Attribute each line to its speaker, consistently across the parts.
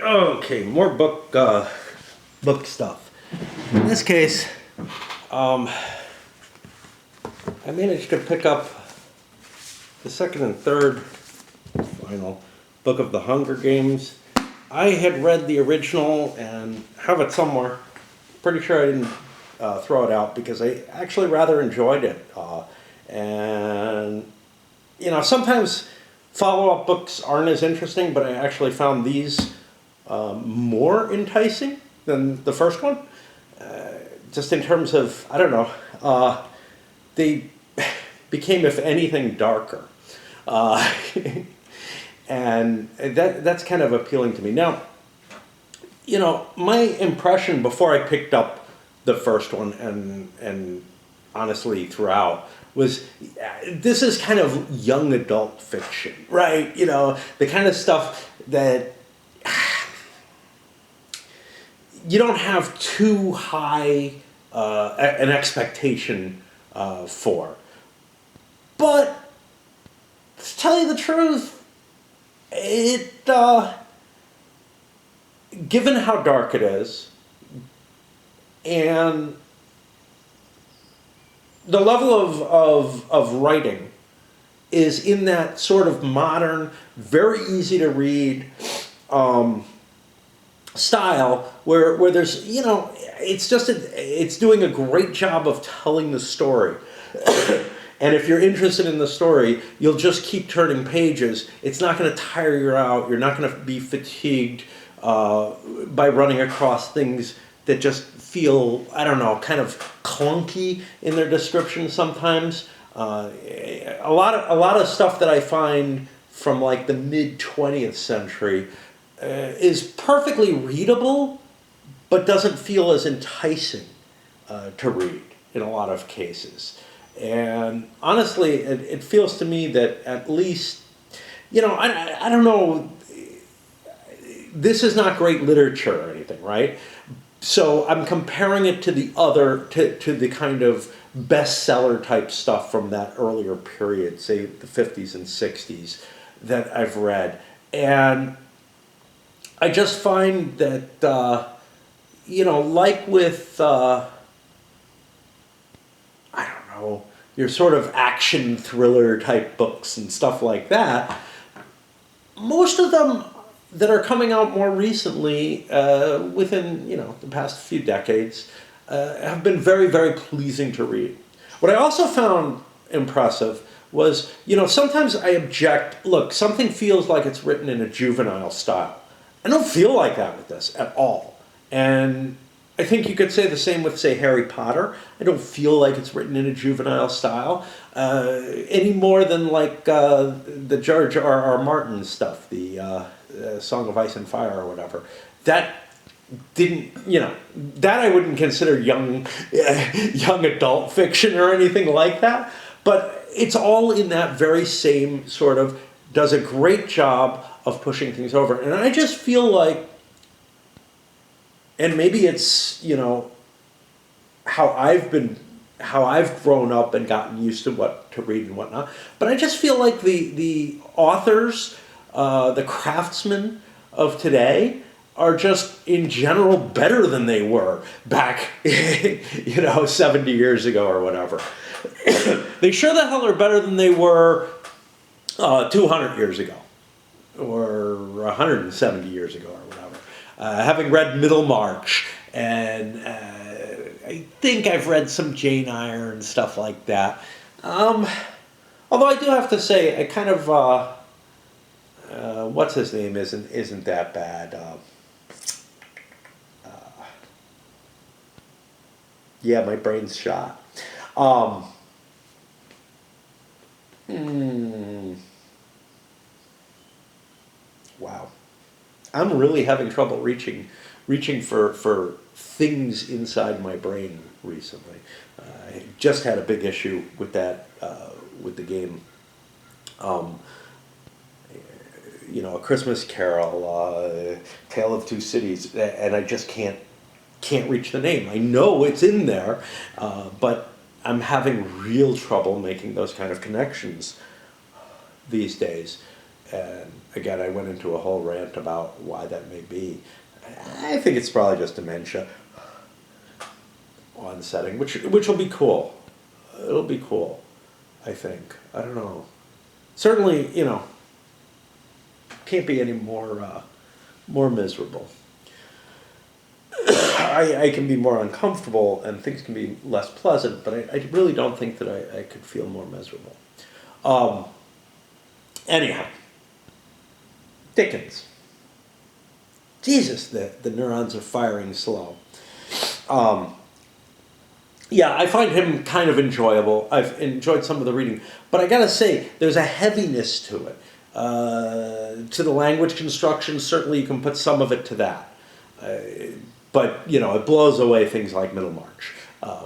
Speaker 1: Okay, more book stuff. In this case, um, I managed to pick up the second and third final book of the Hunger Games. I had read the original and have it somewhere. Pretty sure I didn't throw it out because I actually rather enjoyed it. And sometimes follow-up books aren't as interesting, but I actually found these more enticing than the first one. Just in terms of, I don't know, they became, if anything, darker. Uh, and that's kind of appealing to me. Now, my impression before I picked up the first one and honestly throughout was this is kind of young adult fiction, right? The kind of stuff that you don't have too high an expectation for. But to tell you the truth, it given how dark it is and the level of writing is in that sort of modern, very easy to read style where there's it's doing a great job of telling the story. And if you're interested in the story, you'll just keep turning pages. It's not going to tire you out. You're not going to be fatigued by running across things that just feel, I don't know, kind of clunky in their description sometimes. A lot of stuff that I find from like the mid 20th century is perfectly readable, but doesn't feel as enticing to read in a lot of cases. And honestly, it feels to me that at least, I don't know, this is not great literature or anything, right? So I'm comparing it to to the kind of bestseller type stuff from that earlier period, say the 50s and 60s, that I've read. And I just find that, like with, I don't know, your sort of action thriller type books and stuff like that, most of them that are coming out more recently, within the past few decades, have been very, very pleasing to read. What I also found impressive was, sometimes I object. Look, something feels like it's written in a juvenile style. I don't feel like that with this at all. And I think you could say the same with, say, Harry Potter. I don't feel like it's written in a juvenile style any more than like the George R. Martin stuff, the Song of Ice and Fire or whatever. That didn't, that I wouldn't consider young adult fiction or anything like that. But it's all in that very same sort of, does a great job of pushing things over. And I just feel like, and maybe it's, how I've grown up and gotten used to what to read and whatnot. But I just feel like the authors, the craftsmen of today are just in general better than they were back, 70 years ago or whatever. They sure the hell are better than they were 200 years ago or 170 years ago or whatever. Having read Middlemarch and I think I've read some Jane Eyre and stuff like that. Although I do have to say, I kind of what's his name isn't that bad. Yeah, my brain's shot. Um, hmm, wow, I'm really having trouble reaching for things inside my brain recently. I just had a big issue with that with the game. Um, A Christmas Carol, Tale of Two Cities, and I just can't reach the name. I know it's in there, but I'm having real trouble making those kind of connections these days. And again, I went into a whole rant about why that may be. I think it's probably just dementia onsetting, which will be cool. It'll be cool, I think. I don't know. Certainly, can't be any more miserable. I can be more uncomfortable and things can be less pleasant, but I really don't think that I could feel more miserable. Anyhow, Dickens. Jesus, the neurons are firing slow. Yeah, I find him kind of enjoyable. I've enjoyed some of the reading. But I gotta say, there's a heaviness to it. To the language construction, certainly you can put some of it to that. But, it blows away things like Middlemarch,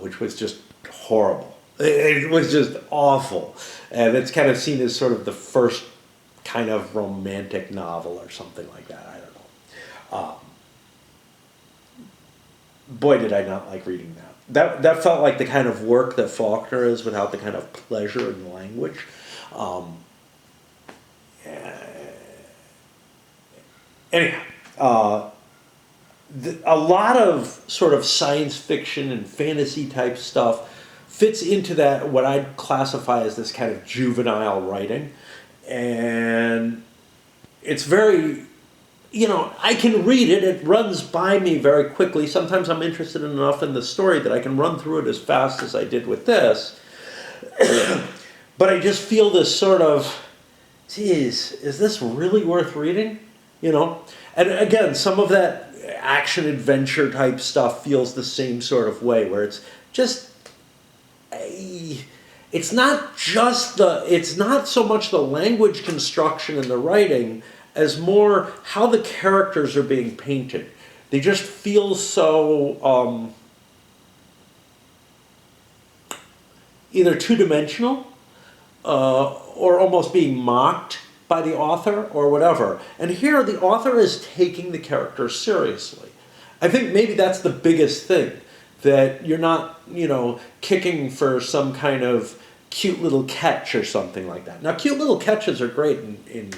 Speaker 1: which was just horrible. It was just awful. And it's kind of seen as sort of the first kind of romantic novel or something like that. I don't know. Boy, did I not like reading that. That felt like the kind of work that Faulkner is without the kind of pleasure in the language. Anyhow, a lot of sort of science fiction and fantasy type stuff fits into that, what I'd classify as this kind of juvenile writing. And it's very, I can read it. It runs by me very quickly. Sometimes I'm interested enough in the story that I can run through it as fast as I did with this. But I just feel this sort of, geez, is this really worth reading? And again, some of that action adventure type stuff feels the same sort of way, where it's just, it's not so much the language construction and the writing as more how the characters are being painted. They just feel so either two-dimensional or almost being mocked by the author or whatever. And here the author is taking the characters seriously. I think maybe that's the biggest thing, that you're not, kicking for some kind of cute little catch or something like that. Now, cute little catches are great in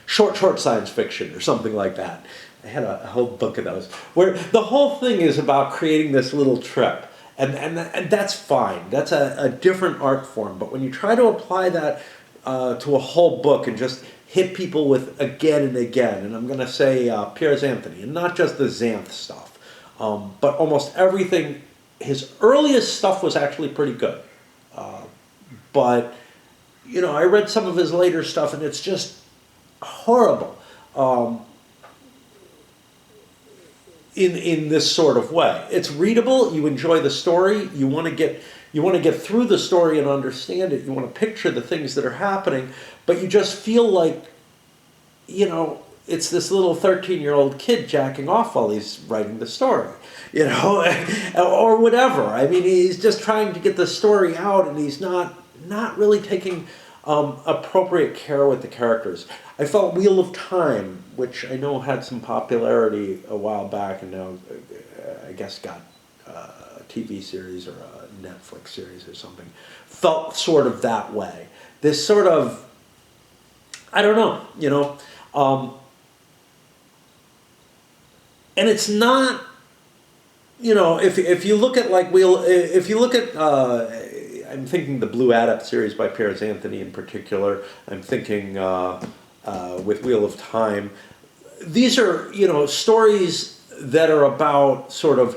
Speaker 1: short science fiction or something like that. I had a whole book of those, where the whole thing is about creating this little trip. And that's fine. That's a different art form. But when you try to apply that to a whole book and just hit people with again and again, and I'm going to say Piers Anthony, and not just the Xanth stuff, but almost everything. His earliest stuff was actually pretty good. But, I read some of his later stuff, and it's just horrible in this sort of way. It's readable. You enjoy the story. You want to get through the story and understand it. You want to picture the things that are happening, but you just feel like, it's this little 13-year-old kid jacking off while he's writing the story, or whatever. I mean, he's just trying to get the story out, and he's not really taking appropriate care with the characters. I felt Wheel of Time, which I know had some popularity a while back, and now I guess got a TV series or a Netflix series or something, felt sort of that way. This sort of, I don't know, and it's not, if you look at I'm thinking the Blue Adept series by Piers Anthony in particular. I'm thinking with Wheel of Time. These are, stories that are about sort of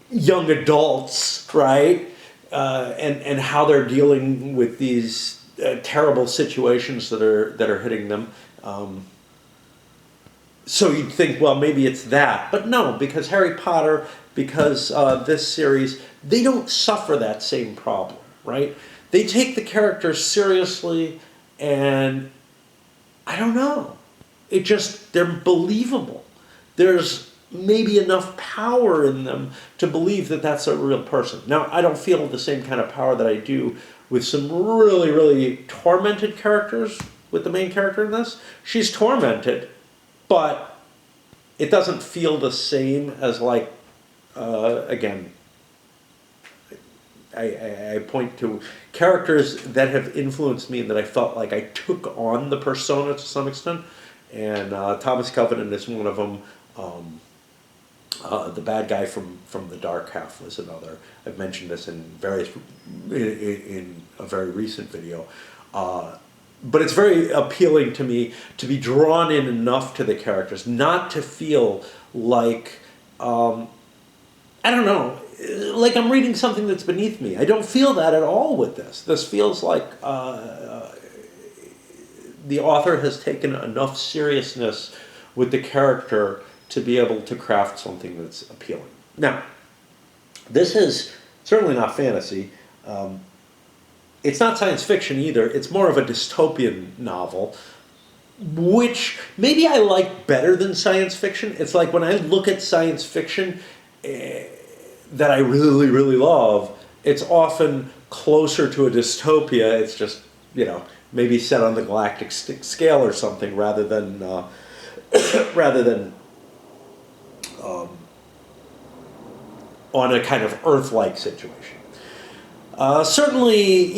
Speaker 1: young adults, right? And how they're dealing with these terrible situations that are hitting them. So you'd think, well, maybe it's that. But no, because Harry Potter, because this series, they don't suffer that same problem, right? They take the characters seriously, and I don't know. They're believable. There's maybe enough power in them to believe that that's a real person. Now, I don't feel the same kind of power that I do with some really, really tormented characters with the main character in this. She's tormented, but it doesn't feel the same as, like, again, I point to characters that have influenced me and that I felt like I took on the persona to some extent. And Thomas Covenant is one of them. The bad guy from the Dark Half was another. I've mentioned this in a very recent video. But it's very appealing to me to be drawn in enough to the characters, not to feel like, I don't know, like I'm reading something that's beneath me. I don't feel that at all with this. This feels like the author has taken enough seriousness with the character to be able to craft something that's appealing. Now, this is certainly not fantasy. It's not science fiction either. It's more of a dystopian novel, which maybe I like better than science fiction. It's like when I look at science fiction that I really, really love, it's often closer to a dystopia. It's just, maybe set on the galactic scale or something rather than on a kind of Earth-like situation. Certainly,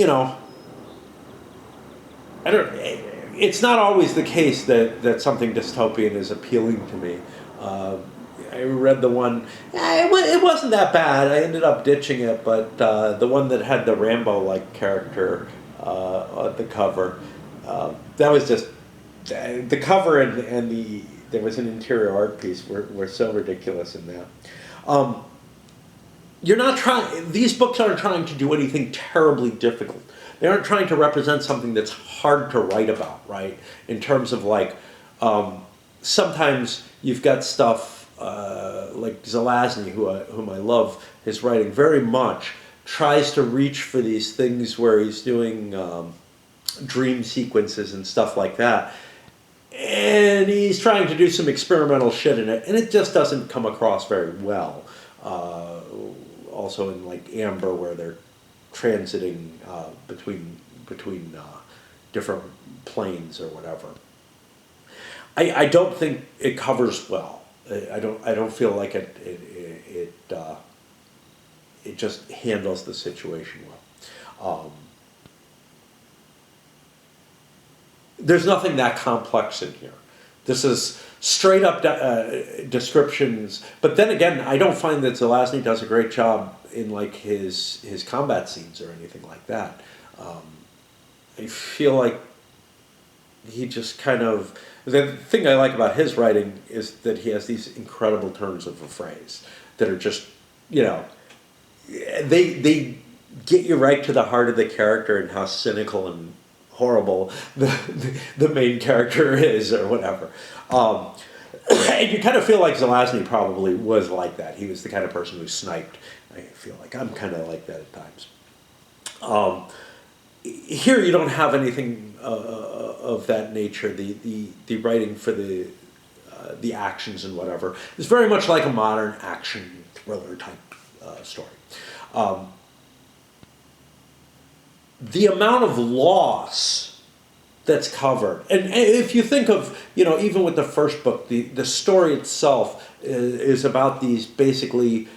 Speaker 1: it's not always the case that something dystopian is appealing to me. I read the one, it wasn't that bad. I ended up ditching it, but the one that had the Rambo-like character on the cover, that was just, the cover and there was an interior art piece were so ridiculous in that. These books aren't trying to do anything terribly difficult. They aren't trying to represent something that's hard to write about, right? In terms of sometimes you've got stuff like Zelazny, whom I love, his writing very much, tries to reach for these things where he's doing dream sequences and stuff like that. And he's trying to do some experimental shit in it, and it just doesn't come across very well. Also in Amber, where they're transiting between different planes or whatever. I don't think it covers well. I don't feel like it just handles the situation well. There's nothing that complex in here. This is straight up descriptions, but then again, I don't find that Zelazny does a great job in his combat scenes or anything like that. I feel like he just kind of, the thing I like about his writing is that he has these incredible turns of a phrase that are just, they get you right to the heart of the character and how cynical and horrible the main character is or whatever. And you kind of feel like Zelazny probably was like that. He was the kind of person who sniped. I feel like I'm kind of like that at times. Here you don't have anything of that nature. The writing for the actions and whatever is very much like a modern action thriller type story. The amount of loss that's covered, and if you think of, even with the first book, the story itself is about these basically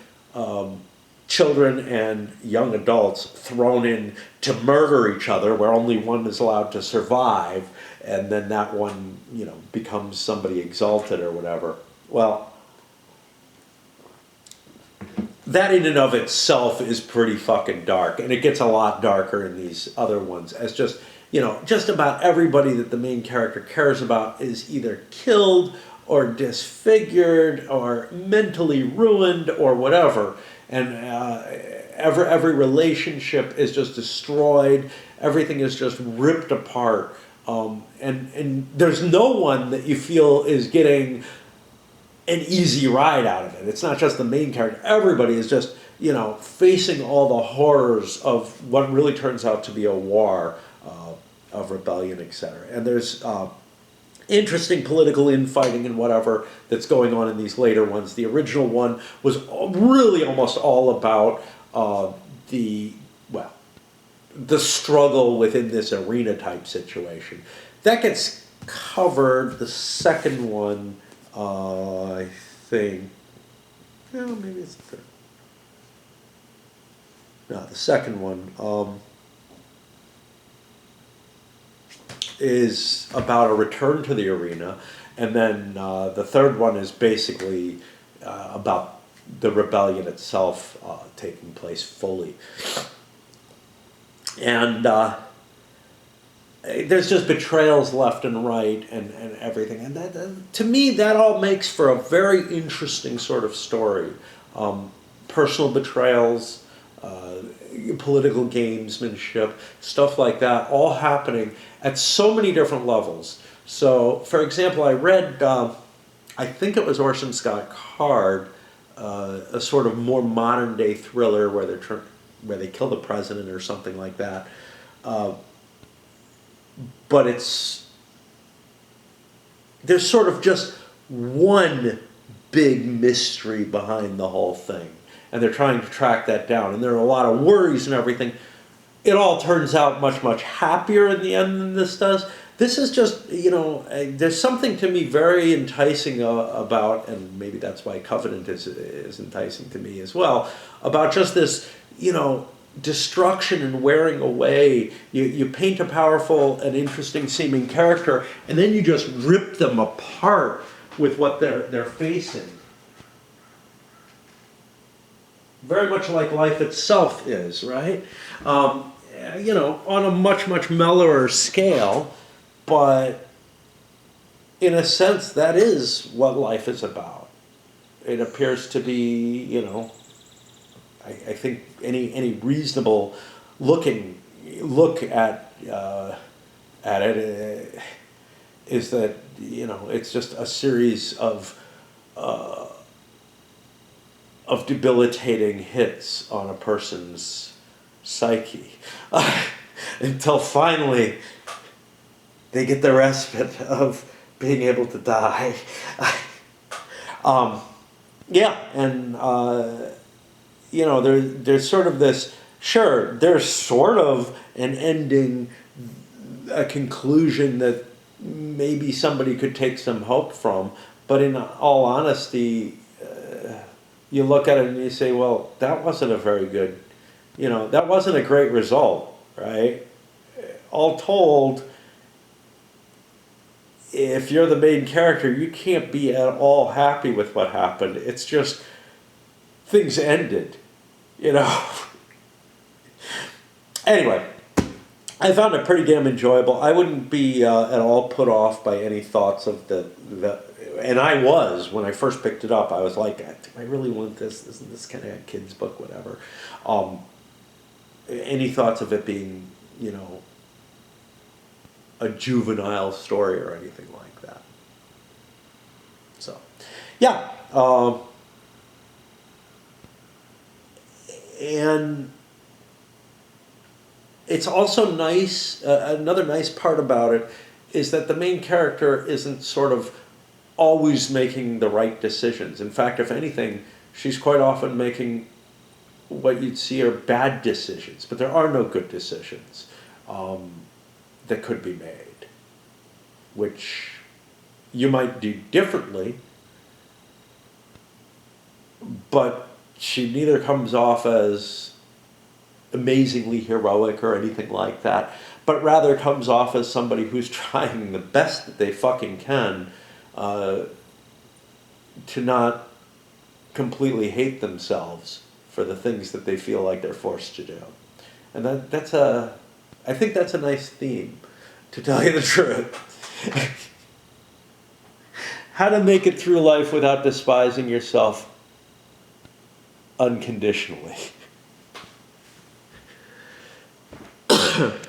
Speaker 1: children and young adults thrown in to murder each other, where only one is allowed to survive, and then that one, becomes somebody exalted or whatever. Well, that in and of itself is pretty fucking dark, and it gets a lot darker in these other ones, as just about everybody that the main character cares about is either killed or disfigured or mentally ruined or whatever, and every relationship is just destroyed, everything is just ripped apart, and there's no one that you feel is getting an easy ride out of it. It's not just the main character. Everybody is just, facing all the horrors of what really turns out to be a war of rebellion, etc. And there's interesting political infighting and whatever that's going on in these later ones. The original one was really almost all about the struggle within this arena type situation. That gets covered. The second one, I think, maybe it's the third. No, the second one is about a return to the arena, and then the third one is basically about the rebellion itself taking place fully. And there's just betrayals left and right and everything. And that, to me, that all makes for a very interesting sort of story. Personal betrayals, political gamesmanship, stuff like that, all happening at so many different levels. So, for example, I read, I think it was Orson Scott Card, a sort of more modern day thriller where they kill the president or something like that. But there's sort of just one big mystery behind the whole thing. And they're trying to track that down. And there are a lot of worries and everything. It all turns out much, much happier in the end than this does. This is just, there's something to me very enticing about, and maybe that's why Covenant is enticing to me as well, about just this, destruction and wearing away. You paint a powerful and interesting seeming character, and then you just rip them apart with what they're facing. Very much like life itself is, right? On a much, much mellower scale, but in a sense, that is what life is about. It appears to be, I think any reasonable look at it is that it's just a series of debilitating hits on a person's psyche until finally they get the respite of being able to die. There's sort of this, sure, there's sort of an ending, a conclusion that maybe somebody could take some hope from, but in all honesty, you look at it and you say, well, that wasn't a very good, that wasn't a great result, right? All told, if you're the main character, you can't be at all happy with what happened. It's just, things ended, Anyway, I found it pretty damn enjoyable. I wouldn't be at all put off by any thoughts of and I was, when I first picked it up, I was like, do I really want this? Isn't this kind of a kid's book, whatever? Any thoughts of it being, a juvenile story or anything like that. So, yeah. And it's also nice, another nice part about it is that the main character isn't sort of always making the right decisions. In fact, if anything, she's quite often making what you'd see are bad decisions, but there are no good decisions that could be made, which you might do differently, but she neither comes off as amazingly heroic or anything like that, but rather comes off as somebody who's trying the best that they fucking can to not completely hate themselves for the things that they feel like they're forced to do. And I think that's a nice theme, to tell you the truth. How to make it through life without despising yourself unconditionally.